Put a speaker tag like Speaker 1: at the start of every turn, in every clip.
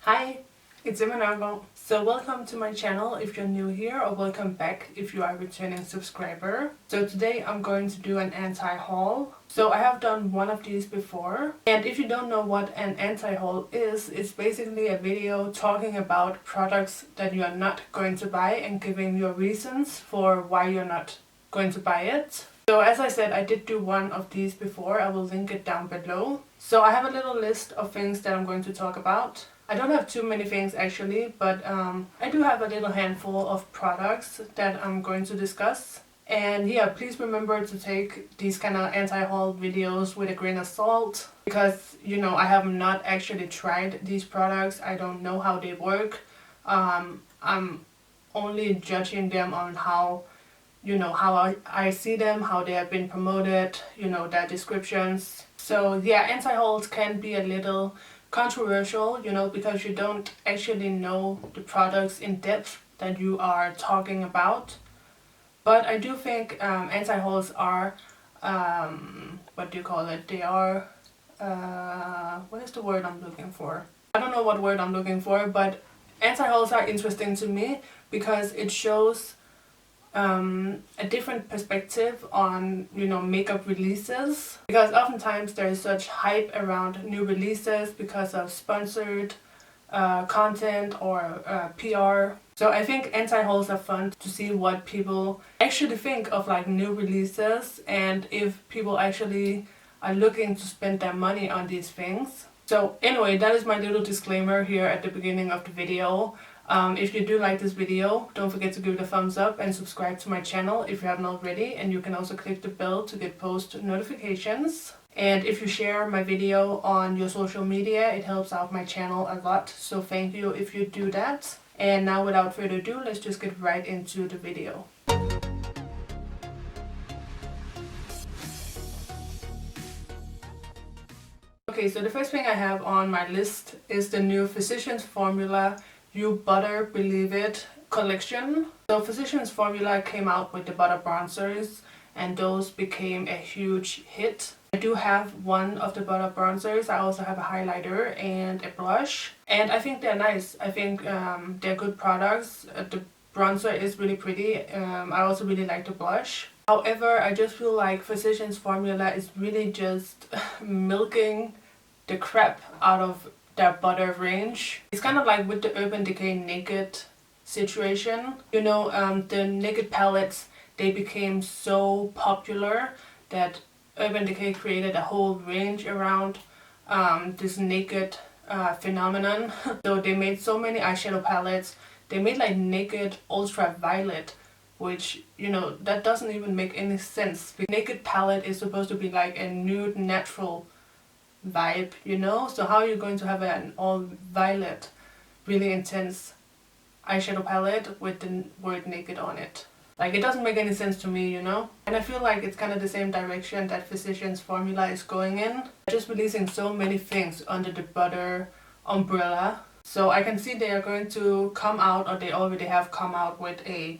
Speaker 1: Hi, it's Nørgaard. So welcome to my channel if you're new here, or welcome back if you are a returning subscriber. So today I'm going to do an anti-haul. So I have done one of these before, and if you don't know what an anti-haul is, it's basically a video talking about products that you are not going to buy and giving your reasons for why you're not going to buy it. So as I said, I did do one of these before. I will link it down below. So I have a little list of things that I'm going to talk about. I don't have too many things actually, but I do have a little handful of products that I'm going to discuss. And yeah, please remember to take these kind of anti-haul videos with a grain of salt, because I have not actually tried these products. I don't know how they work. I'm only judging them on how I see them, how they have been promoted, their descriptions. So yeah, anti-hauls can be a little controversial, because you don't actually know the products in depth that you are talking about. But I do think anti-hauls are, what do you call it? They are, what is the word I'm looking for? I don't know what word I'm looking for, but anti-hauls are interesting to me because it shows a different perspective on makeup releases, because oftentimes there is such hype around new releases because of sponsored content or PR. So I think anti-hauls are fun to see what people actually think of like new releases, and if people actually are looking to spend their money on these things. So anyway, that is my little disclaimer here at the beginning of the video. If you do like this video, don't forget to give it a thumbs up and subscribe to my channel if you haven't already, and you can also click the bell to get post notifications. And if you share my video on your social media, it helps out my channel a lot, so thank you if you do that. And now without further ado, let's just get right into the video. Okay, so the first thing I have on my list is the new Physicians Formula You Butter Believe It collection. So Physicians Formula came out with the butter bronzers, and those became a huge hit. I do have one of the butter bronzers. I also have a highlighter and a blush, and I think they're nice. I think they're good products. The bronzer is really pretty. I also really like the blush. However, I just feel like Physicians Formula is really just milking the crap out of their butter range. It's kind of like with the Urban Decay Naked situation. The Naked palettes, they became so popular that Urban Decay created a whole range around this naked phenomenon. So they made so many eyeshadow palettes. They made like Naked Ultraviolet, which that doesn't even make any sense. The Naked palette is supposed to be like a nude natural vibe, so how are you going to have an all violet really intense eyeshadow palette with the word naked on it? Like, it doesn't make any sense to me, and I feel like it's kind of the same direction that Physicians Formula is going in, just releasing so many things under the butter umbrella. So I can see they are going to come out, or they already have come out with a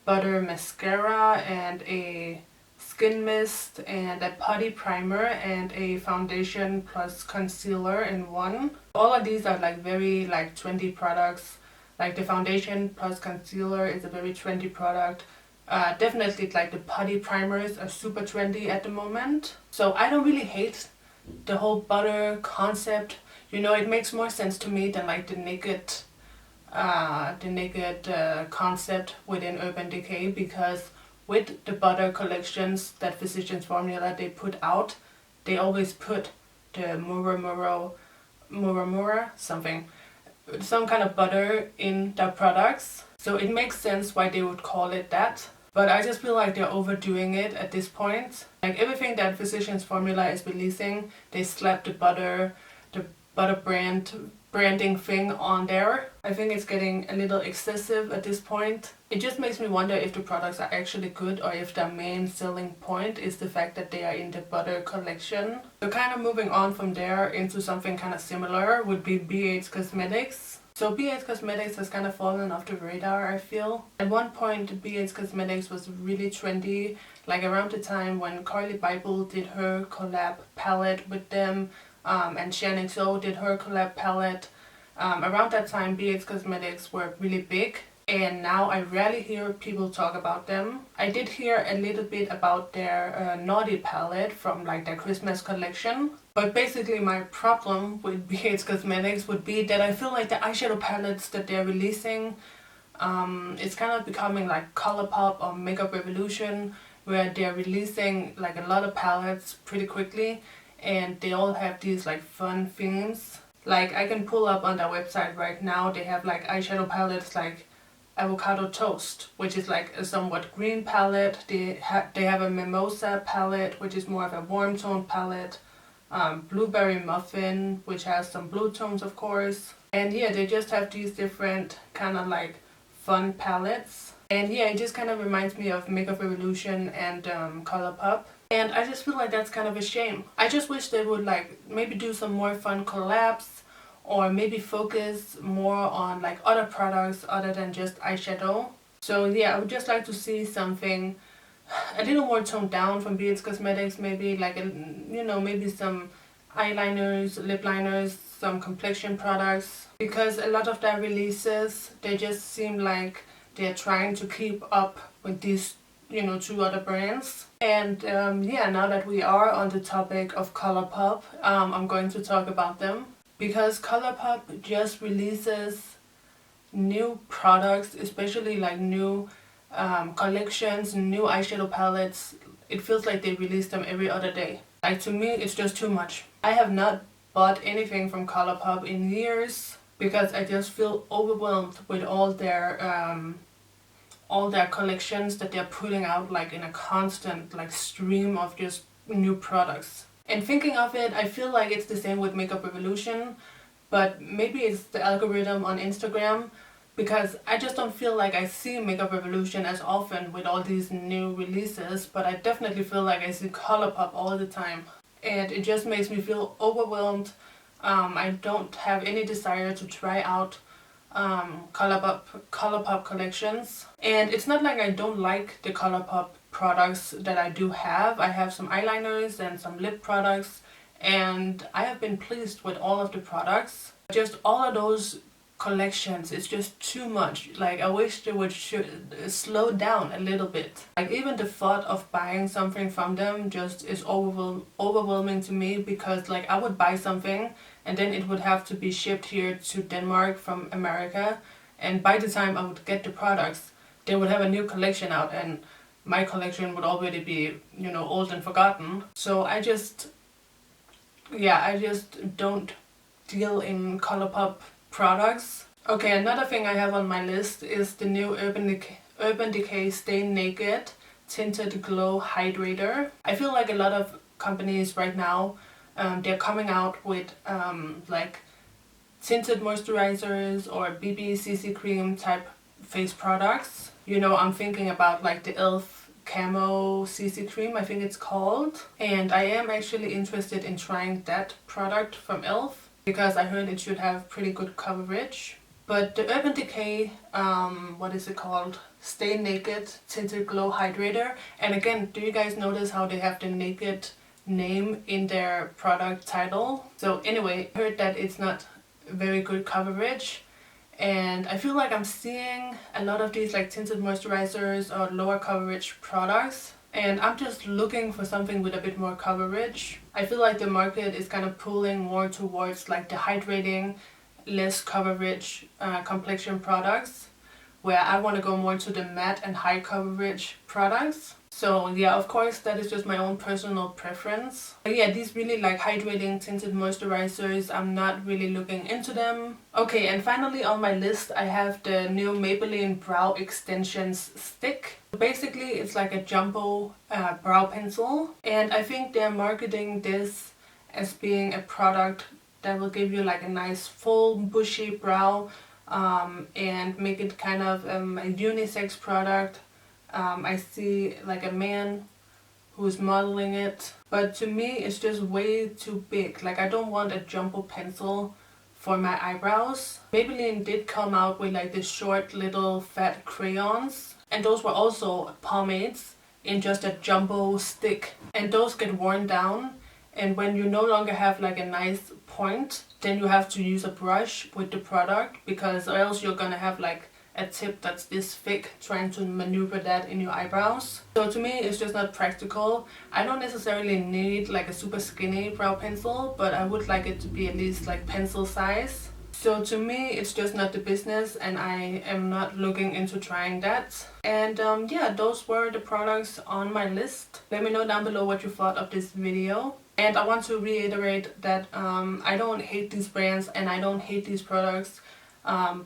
Speaker 1: butter mascara and a skin mist and a putty primer and a foundation plus concealer in one. All of these are like very trendy products. Like the foundation plus concealer is a very trendy product. Definitely like the putty primers are super trendy at the moment. So I don't really hate the whole butter concept. It makes more sense to me than like the naked concept within Urban Decay, because with the butter collections that Physicians Formula they put out, they always put the some kind of butter in their products. So it makes sense why they would call it that. But I just feel like they're overdoing it at this point. Like everything that Physicians Formula is releasing, they slap the butter branding thing on there. I think it's getting a little excessive at this point. It just makes me wonder if the products are actually good, or if their main selling point is the fact that they are in the butter collection. So kind of moving on from there into something kind of similar would be BH Cosmetics. So BH Cosmetics has kind of fallen off the radar, I feel. At one point BH Cosmetics was really trendy, like around the time when Carly Bible did her collab palette with them, and Shannon So did her collab palette. Around that time, BH Cosmetics were really big, and now I rarely hear people talk about them. I did hear a little bit about their Naughty palette from like their Christmas collection, but basically my problem with BH Cosmetics would be that I feel like the eyeshadow palettes that they're releasing, it's kind of becoming like ColourPop or Makeup Revolution, where they're releasing like a lot of palettes pretty quickly, and they all have these like fun themes. Like I can pull up on their website right now, they have like eyeshadow palettes like Avocado Toast, which is like a somewhat green palette. They have a Mimosa palette, which is more of a warm tone palette. Blueberry Muffin, which has some blue tones of course. And yeah, they just have these different kind of like fun palettes. And yeah, it just kind of reminds me of Makeup Revolution and ColourPop. And I just feel like that's kind of a shame. I just wish they would like maybe do some more fun collabs, or maybe focus more on like other products other than just eyeshadow. So yeah, I would just like to see something a little more toned down from BH Cosmetics, maybe like maybe some eyeliners, lip liners, some complexion products, because a lot of their releases, they just seem like they're trying to keep up with these two other brands. And yeah, now that we are on the topic of ColourPop, I'm going to talk about them. Because ColourPop just releases new products, especially like new collections, new eyeshadow palettes. It feels like they release them every other day. Like to me, it's just too much. I have not bought anything from ColourPop in years because I just feel overwhelmed with all their collections that they're putting out like in a constant like stream of just new products. And thinking of it, I feel like it's the same with Makeup Revolution, but maybe it's the algorithm on Instagram, because I just don't feel like I see Makeup Revolution as often with all these new releases, but I definitely feel like I see ColourPop all the time. And it just makes me feel overwhelmed. I don't have any desire to try out ColourPop collections. And it's not like I don't like the ColourPop products that I do have. I have some eyeliners and some lip products, and I have been pleased with all of the products. Just all of those collections, it's just too much. Like I wish they would slow down a little bit. Like even the thought of buying something from them just is overwhelming to me, because like I would buy something and then it would have to be shipped here to Denmark from America, and by the time I would get the products, they would have a new collection out and my collection would already be, old and forgotten. So I just don't deal in ColourPop products. Okay, another thing I have on my list is the new Urban Decay Stay Naked Tinted Glow Hydrator. I feel like a lot of companies right now, they're coming out with like tinted moisturizers or BB CC cream type face products. I'm thinking about like the e.l.f. Camo CC cream, I think it's called. And I am actually interested in trying that product from e.l.f. because I heard it should have pretty good coverage. But the Urban Decay, what is it called? Stay Naked Tinted Glow Hydrator. And again, do you guys notice how they have the naked name in their product title? So anyway, I heard that it's not very good coverage. And I feel like I'm seeing a lot of these like tinted moisturizers or lower coverage products, and I'm just looking for something with a bit more coverage. I feel like the market is kind of pulling more towards like the hydrating, less coverage complexion products, where I want to go more to the matte and high coverage products. So yeah, of course that is just my own personal preference. But yeah, these really like hydrating tinted moisturizers, I'm not really looking into them. Okay, and finally on my list I have the new Maybelline Brow Extensions Stick. Basically it's like a jumbo brow pencil, and I think they're marketing this as being a product that will give you like a nice full bushy brow and make it kind of a unisex product. I see like a man who's modeling it, but to me it's just way too big. Like I don't want a jumbo pencil for my eyebrows. Maybelline did come out with like the short little fat crayons, and those were also pomades in just a jumbo stick, and those get worn down, and when you no longer have like a nice point then you have to use a brush with the product, because or else you're gonna have like a tip that's this thick trying to maneuver that in your eyebrows. So to me it's just not practical. I don't necessarily need like a super skinny brow pencil, but I would like it to be at least like pencil size. So to me it's just not the business, and I am not looking into trying that. And yeah, those were the products on my list. Let me know down below what you thought of this video. And I want to reiterate that I don't hate these brands and I don't hate these products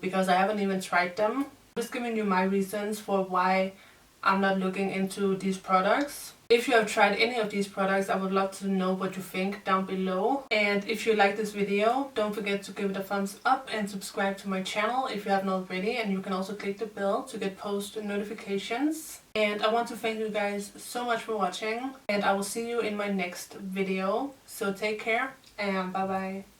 Speaker 1: because I haven't even tried them. I'm just giving you my reasons for why I'm not looking into these products. If you have tried any of these products, I would love to know what you think down below. And if you like this video, don't forget to give it a thumbs up and subscribe to my channel if you haven't already. And you can also click the bell to get post notifications. And I want to thank you guys so much for watching, and I will see you in my next video. So take care and bye bye.